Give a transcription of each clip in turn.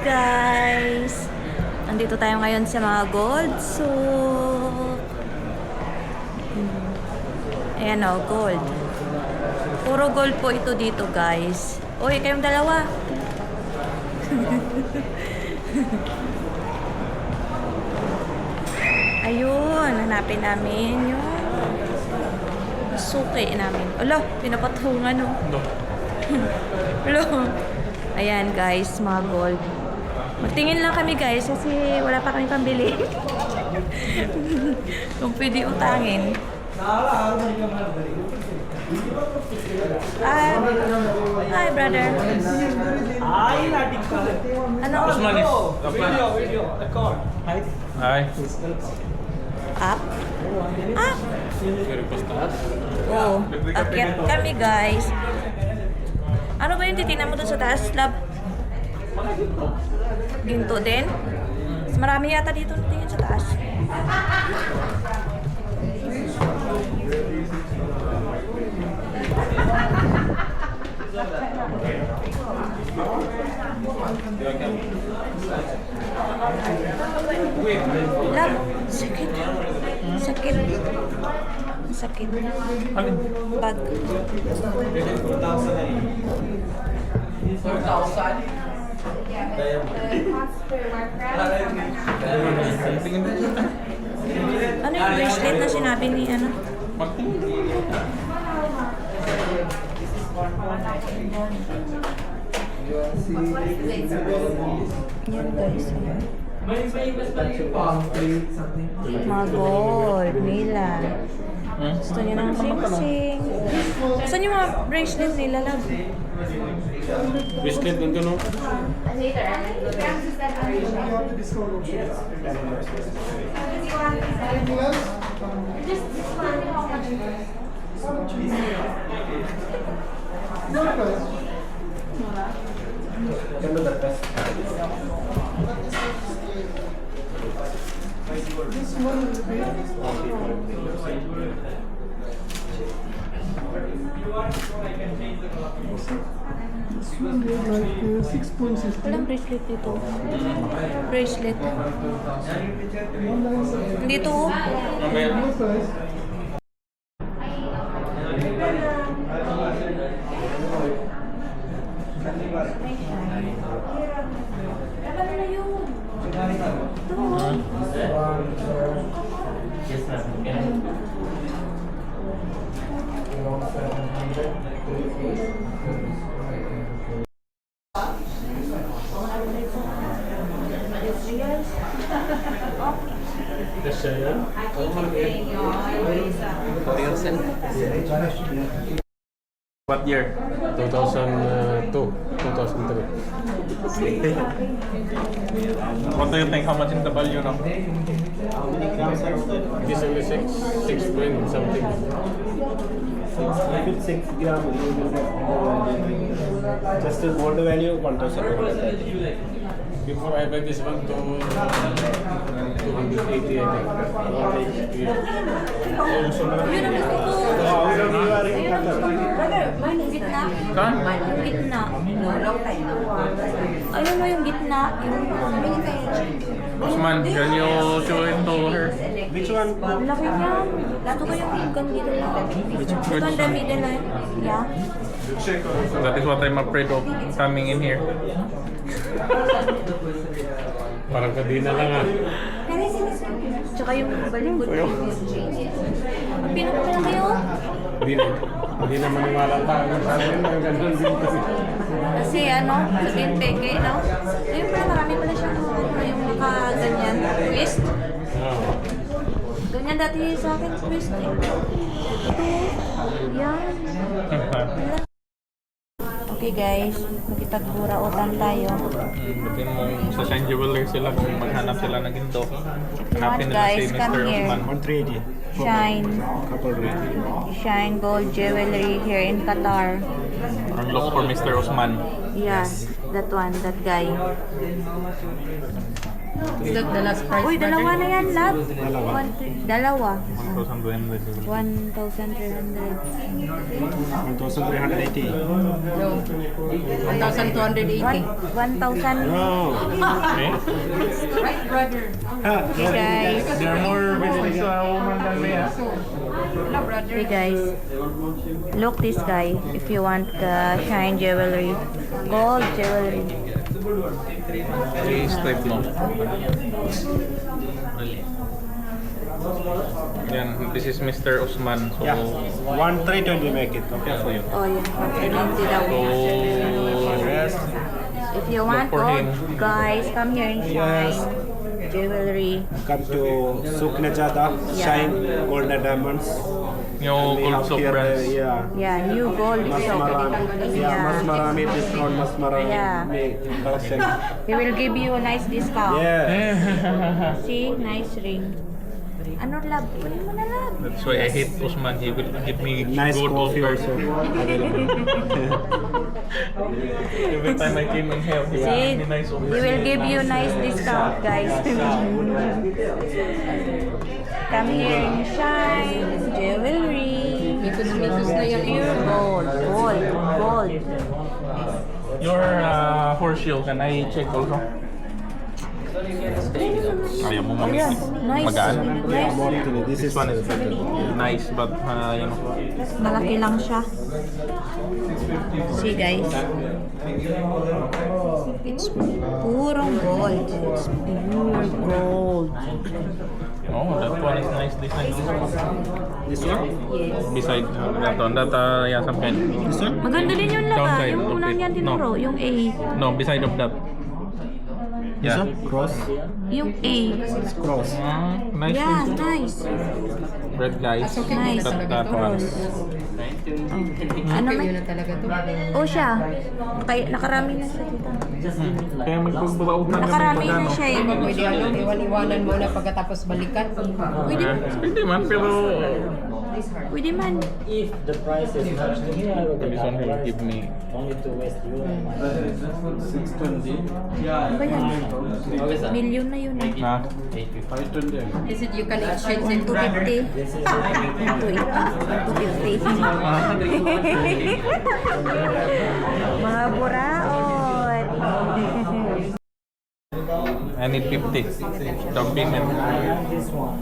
guys! Nandito tayo ngayon sa mga gold souk. Ayan o, gold. Puro gold po ito dito guys. Uy, kayong dalawa. Ayun, hanapin namin yung suki namin. Ala, pinapatungan o. Hello. Ayan guys, mga gold. Magtingin lang kami guys kasi wala pa kami pambili. Kung pwede utangin. Hi brother. Ano? Video. Record. Hi. Up? Up? Oo. Akyat kami guys. Ano ba yung titignan mo dun sa taas, lab? Ginto din? Mas marami yata dito tingin sa taas. Lab, sakit. Sakit. Sakit. Bag. Ano yung bracelet na sinabi ni ano? Yan guys. Mga gold nila. Gusto niyo ng sing-sing. Saan yung mga bracelet nila lang? Bracelet nandun no? Walang bracelet dito. Bracelet. Dito. What year? 2002, 2003. What do you think? How much is the value now? This only 6 point something. If it's 6 gram, you will get just the gold value 1,000. Before I buy this one to 280 I think. Yun ang gusto ko. Yung gitna. Kan? Yung gitna. Ayun mo yung gitna. Osman, can you show it to her? Which one? Ang laki niyan. Gusto ko yung ganito lang. Ito ang dami din na. Yeah. That is what I'm afraid of coming in here. Parang kadina lang ah. Tsaka yung balikod. Ang pinakamalaki yun. Hindi na maniwala tayo. Ang ganun din kasi. Kasi ano, sa peke, no? Ayun pala, marami pala siyang yung nakaganyan. Twist. Oo. Ganyan dati sa akin, twist eh. Ito. Yan. Okay guys, magkitagpura utang tayo. Butin mo sa Shine Jeweler sila kung maghanap sila ng ginto. Hanapin nila Guys, si come Mr. here. Osman. 130. Shine. Couple rate. Shine Gold Jewelry here in Qatar. And look for Mr. Osman. Yeah, that one, that guy. Is that the last price? Uy, dalawa na yan, love. Dalawa. Dalawa. 1,200. 1,300. 1,380. No. 1,280. 1,000. No. Okay. Right, brother? Hey guys. They're more business woman than me, ah. Hello, brother. Hey guys. Look this guy. If you want shine jewelry. Gold jewelry. This type, no? Yan, this is Mr. Usman. So, Yeah. 1,320 make it. Okay for you. Oh yeah. 1,390 daw. Yes. If you want for gold, him. guys, come here and shine. Yes. Jewelry. Come to Souk Najada, Shine Gold and Diamonds. yung We gold have soap here, brands. yeah. Yeah, new gold Mas soap. marami. Yeah, mas marami discount, mas marami. Yeah. May collection. He will give you a nice discount. Yeah. See, nice ring. Ano love? Kunin mo na love. That's why I hate Usman. He will give me Nice gold coffee offer. also available. Every time I came in here, he See, gave me nice he offer. will give you nice discount, guys. Come here and shine. Jewelry. Mikus na yan. Pure gold. Gold. Your horseshoe, can I check also? Ayaw mo Oh yeah, nice. magaan. Nice. This This is one is nice, but you know. Malaki lang siya. See guys. It's purong gold. It's pure gold. Oh, that one is nice design also. this one. Beside that one, that Yasam pen. This one. Maganda din yung laba. Downside Yung of unang it. yan tinuro. No. Yung A. No, beside of that. This Yeah. one. Cross. Yung A. It's cross. Nice. Yeah, piece. nice. Red guys. Nice. That one. Ano Okay, man? yun na talaga to. Oh siya. Kaya nakarami na siya dito. Kaya magpagbabaotan Nakarami na siya eh. Pwede ano, iwan-iwanan mo na pagkatapos balikan. Pwede man, pero Pwede man. If the price is much here, I will this one will give me only to waste you and my Ano ba yan? Million na yun eh. na 520. Is it you can exchange it, brother? 250. This is 250. Mga buraot. I need 50 down payment. This one.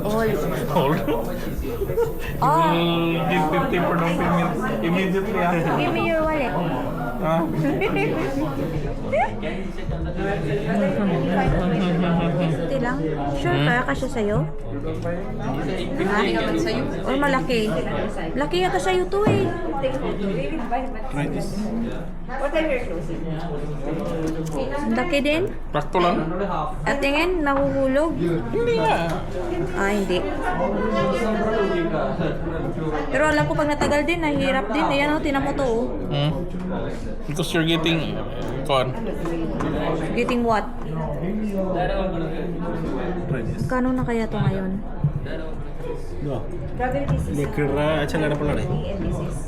All. Hold. Oh, Give 50 for down payment immediately. give me your wallet. Ah. 50 lang. Sure ka? Kasya sa'yo? Hindi naman sa'yo. Or malaki? Laki yata sa'yo to eh. Try this. Ang laki din. Prakto lang. At tingin, nahuhulog. Hindi nga. Ah, hindi. Pero alam ko pag natagal din, nahihirap din. Ayan o, tinan mo to oh. Because you're getting con. Getting what? Try this. Kano na kaya to ngayon? No. Lekra acha lagna pala nahi.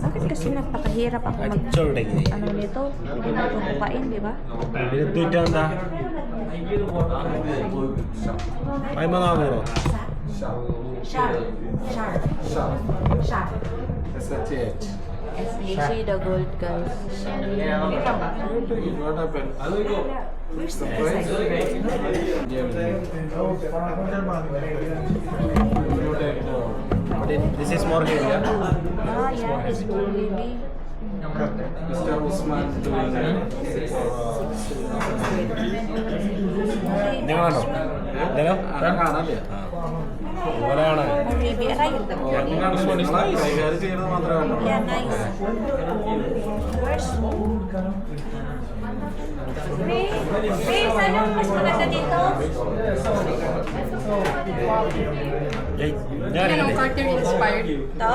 Bakit kasi napakahirap ako mag... Chor legi. Ano nito? Hindi mo ito kukain, di ba? Ini duita onda. Ay mga bro. SAC, the gold guys. Where's the This is more heavy. Yeah? Ah, yeah, it's gold baby. Mr. Usman doing Jangan ano? Jangan? Kanan dia. Mana? Oh, baby, aray. This one is nice. Yeah, nice. Where's... Babe, ano mas maganda dito? Yan ang Carter inspired. Ito?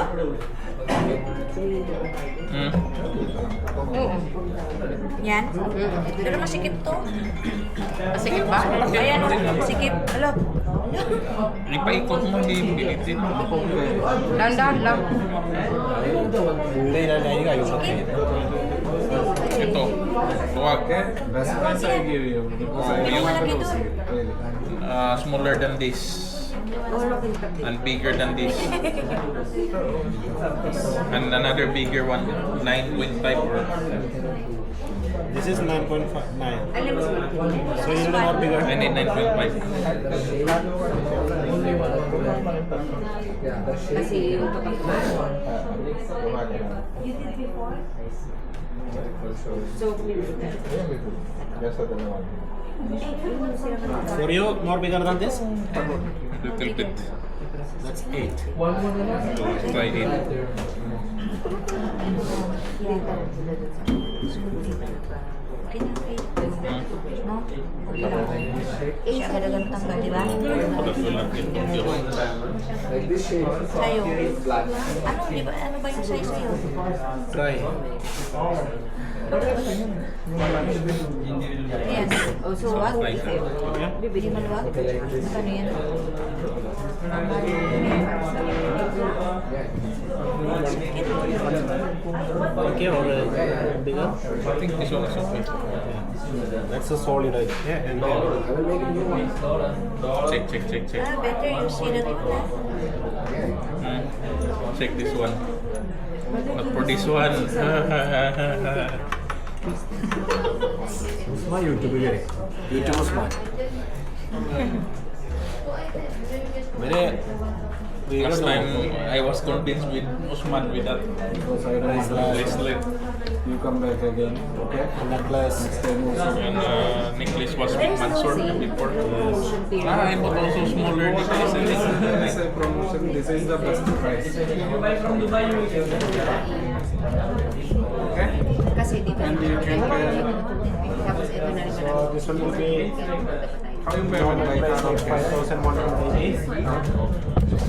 Oo. Yan? Pero masikip to. Sige ba? Ayan, masikip. Alo. Ipaikot mo, hindi pilitin. Dahan-dahan lang. Hindi na yung ayos. Ito Ito. Tuwag. Best price I give you. Because I don't want to see it. Really. Smaller than this. And bigger than this. And another bigger one. 9.5 or... This is 9.9. So you need more bigger. I need 9.5. Kasi yung For you, more bigger than this? Little bit. That's 8. So try it. No? Siya kadagang tanggal, di ba? Sa'yo. Di ba? Ano ba yung size sa'yo? Try. Ayan. So, wag. Bibili maluwag. Ano yan? Okay, or bigger? I think this one is okay. That's a solid idea. Yeah, and Check. Ah, better you see that one. Check this one. Not for this one. my YouTube video. YouTube smart. Last time I was convinced with Usman with that Because I raise bracelet. You come back again. Okay? Necklace. Next time also. And necklace was with Mansur before. I bought also smaller device. I This think. is a promotion. This is the best price. Okay? Kasi di ba? And you can pay. Tapos ito na rin. So this one will be How you pay on my card? Okay. 5,180.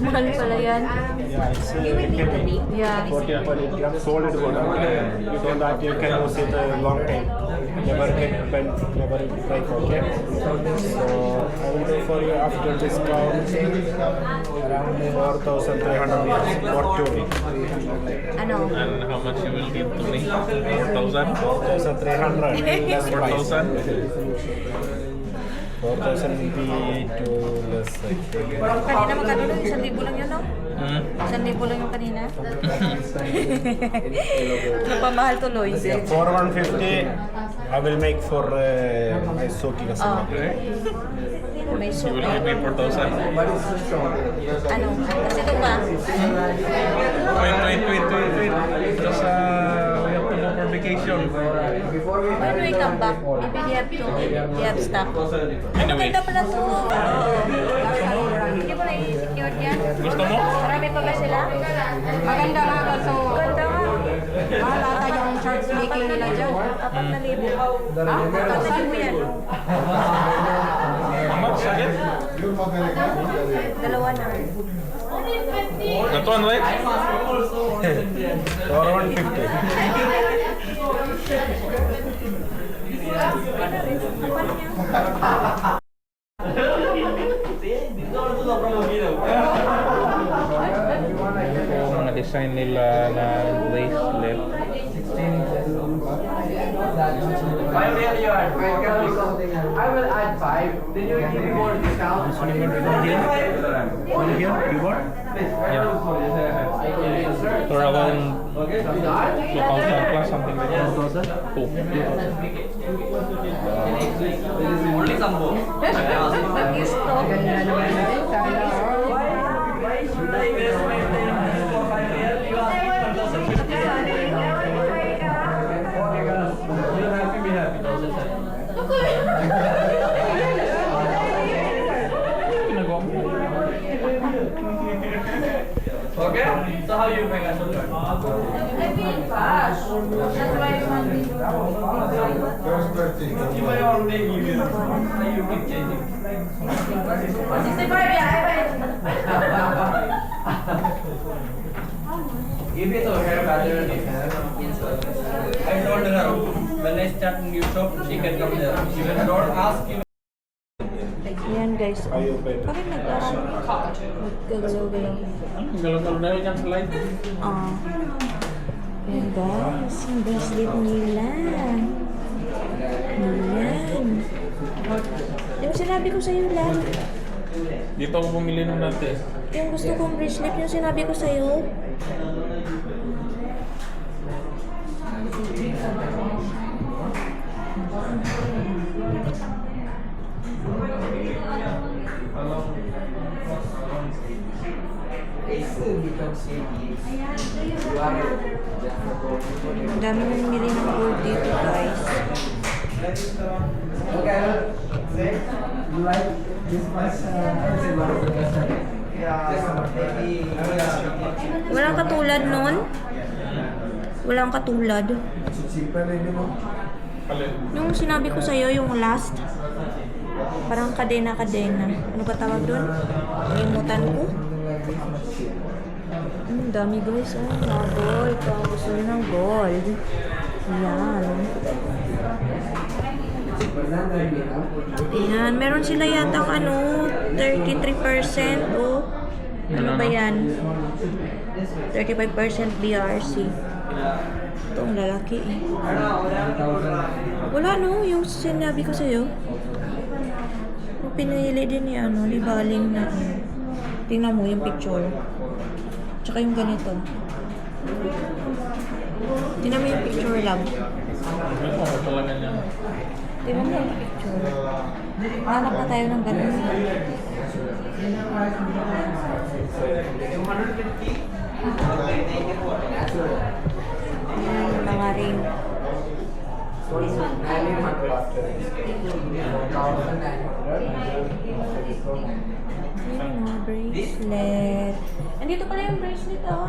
Mahal pala yan. Yeah, it's heavy. Yeah. 14.8 grams solid gold. You don't that you can use it a long time. Never get bent, never break. Okay. So I will do for you after discount around 4,300 riyals for 2 weeks. Ano? And how much you will give to me? 4,000? 4,300. Less price. 4,000? 4,000 will be too less. Kanina magkano lang? 1,000 lang yun, no? 1,000 lang yung kanina. Napamahal tuloy. For 150, I will make for my Soki customer. May You soup. will give me 4,000? Ano? Kasi ito ba? Wait. Because we have to go for vacation. When we come back, maybe they have stock. Anyway. Maganda pala to. Hindi mo na-secure yan? Gusto mo? Marami pa ba sila? Maganda nga kaso. Maganda nga. Mahal ata yung charts making nila dyan. 4,000. Ah, 4,000 yan. How much again? Dalawa na. That one, right? For 150. Ito mga design nila na bracelet. I will add 5. Then you give me more discount. For around 2,000 plus something like that. 2. Only Sambo. Mag-stock. Ganda naman din. Sana. Okay? So how you make a shoulder? If I already give you, you keep changing. Give it to her rather than I told her when I start new shop, she can come there. She will not ask you. Yan guys. Bakit nag-galaw-galaw? Galaw-galaw na yung slide. Ah. Ayan guys, yung bracelet nila. Ayan. Yung sinabi ko sa'yo lang. Dito ako bumili nung dati. Yung gusto kong bracelet, yung sinabi ko sa'yo. Ang dami nang mili ng gold dito guys. Walang katulad nun? Walang katulad. Yung sinabi ko sa'yo, yung last. Parang kadena-kadena. Ano ba tawag doon? Limutan ko. Ang dami guys. Oh, mga gold. Kung gusto nyo ng gold. Ayan. Ayan. Meron sila yata ano, 33%. Oh. Ano ba yan? 35% BRC. Ito ang lalaki eh. Wala no, yung sinabi ko sa'yo. Yung pinili din ni ano, ni Baling na ano. Tingnan mo yung picture. Tsaka yung ganito. Tingnan mo yung picture lang. Ano ako talaga niya? Tingnan mo yung picture. Hanap na tayo ng ganun. Ayan, yung mga ring. Ayan, mga bracelet. Andito pala yung bracelet, oh.